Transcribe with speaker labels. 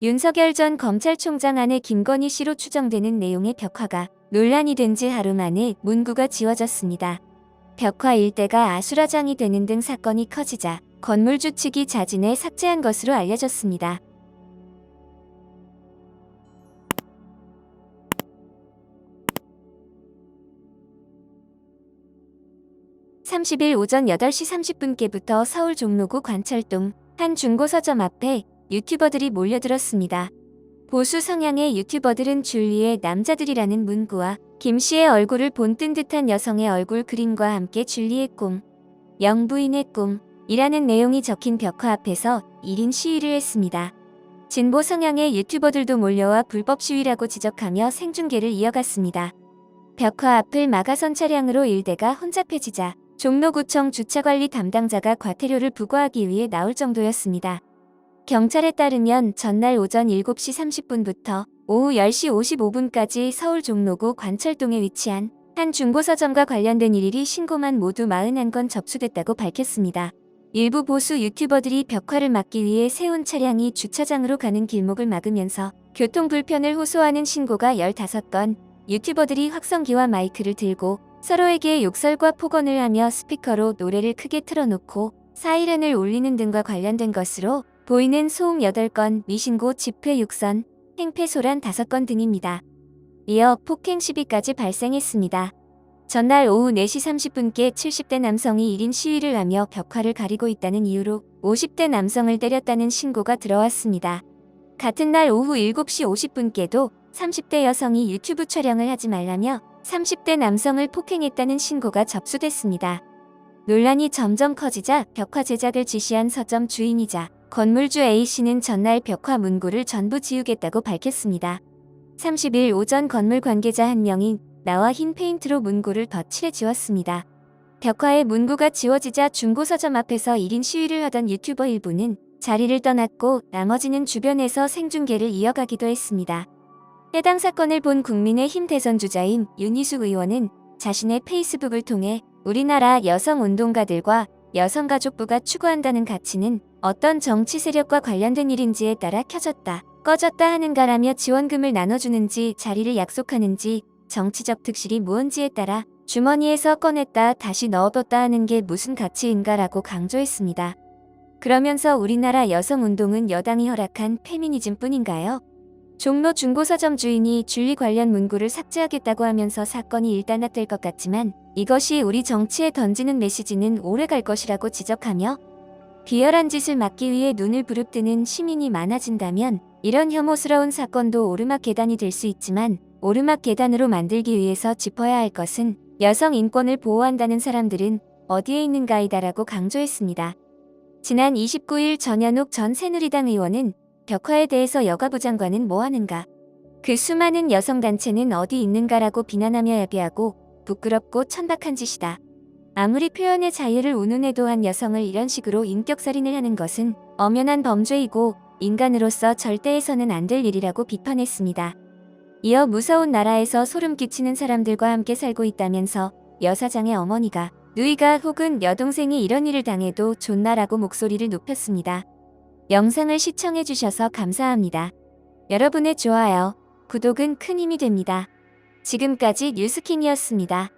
Speaker 1: 윤석열 전 검찰총장 아내 김건희 씨로 추정되는 내용의 벽화가 논란이 된 지 하루 만에 문구가 지워졌습니다. 벽화 일대가 아수라장이 되는 등 사건이 커지자 건물주 측이 자진해 삭제한 것으로 알려졌습니다. (30일) 오전 8시 30분께부터 서울 종로구 관철동 한 중고서점 앞에 유튜버들이 몰려들었습니다. 보수 성향의 유튜버들은 줄 위에 남자들이라는 문구와 김 씨의 얼굴을 본뜬 듯한 여성의 얼굴 그림과 함께 줄리의 꿈, 영부인의 꿈이라는 내용이 적힌 벽화 앞에서 1인 시위를 했습니다. 진보 성향의 유튜버들도 몰려와 불법 시위라고 지적하며 생중계를 이어갔습니다. 벽화 앞을 마가선 차량으로 일대가 혼잡해지자 종로구청 주차관리 담당자가 과태료를 부과하기 위해 나올 정도였습니다. 경찰에 따르면 전날 오전 7시 30분부터 오후 10시 55분까지 서울 종로구 관철동에 위치한 한 중고서점과 관련된 일일이 신고만 모두 41건 접수됐다고 밝혔습니다. 일부 보수 유튜버들이 벽화를 막기 위해 세운 차량이 주차장으로 가는 길목을 막으면서 교통 불편을 호소하는 신고가 15건, 유튜버들이 확성기와 마이크를 들고 서로에게 욕설과 폭언을 하며 스피커로 노래를 크게 틀어놓고 사이렌을 울리는 등과 관련된 것으로 보이는 소음 8건, 미신고 집회 6선, 행패 소란 5건 등입니다. 이어 폭행 시비까지 발생했습니다. 전날 오후 4시 30분께 70대 남성이 1인 시위를 하며 벽화를 가리고 있다는 이유로 50대 남성을 때렸다는 신고가 들어왔습니다. 같은 날 오후 7시 50분께도 30대 여성이 유튜브 촬영을 하지 말라며 30대 남성을 폭행했다는 신고가 접수됐습니다. 논란이 점점 커지자 벽화 제작을 지시한 서점 주인이자 건물주 A씨는 전날 벽화 문구를 전부 지우겠다고 밝혔습니다. 30일 오전 건물 관계자 한 명이 나와 흰 페인트로 문구를 더 칠해 지웠습니다. 벽화의 문구가 지워지자 중고서점 앞에서 1인 시위를 하던 유튜버 일부는 자리를 떠났고 나머지는 주변에서 생중계를 이어가기도 했습니다. 해당 사건을 본 국민의힘 대선 주자인 윤희숙 의원은 자신의 페이스북을 통해 우리나라 여성운동가들과 여성가족부가 추구한다는 가치는 어떤 정치 세력과 관련된 일인지에 따라 켜졌다, 꺼졌다 하는가라며 지원금을 나눠주는지 자리를 약속하는지 정치적 득실이 무언지에 따라 주머니에서 꺼냈다 다시 넣어뒀다 하는 게 무슨 가치인가라고 강조했습니다. 그러면서 우리나라 여성운동은 여당이 허락한 페미니즘뿐인가요? 종로 중고서점 주인이 줄리 관련 문구를 삭제하겠다고 하면서 사건이 일단락될 것 같지만 이것이 우리 정치에 던지는 메시지는 오래 갈 것이라고 지적하며 비열한 짓을 막기 위해 눈을 부릅뜨는 시민이 많아진다면 이런 혐오스러운 사건도 오르막 계단이 될 수 있지만 오르막 계단으로 만들기 위해서 짚어야 할 것은 여성 인권을 보호한다는 사람들은 어디에 있는가이다라고 강조했습니다. 지난 29일 전현욱 전 새누리당 의원은 벽화에 대해서 여가부 장관은 뭐하는가? 그 수많은 여성단체는 어디 있는가라고 비난하며 야비하고 부끄럽고 천박한 짓이다. 아무리 표현의 자유를 운운해도 한 여성을 이런 식으로 인격살인을 하는 것은 엄연한 범죄이고 인간으로서 절대 해서는 안 될 일이라고 비판했습니다. 이어 무서운 나라에서 소름 끼치는 사람들과 함께 살고 있다면서 여사장의 어머니가, 누이가 혹은 여동생이 이런 일을 당해도 존나라고 목소리를 높였습니다. 영상을 시청해주셔서 감사합니다. 여러분의 좋아요, 구독은 큰 힘이 됩니다. 지금까지 뉴스킹이었습니다.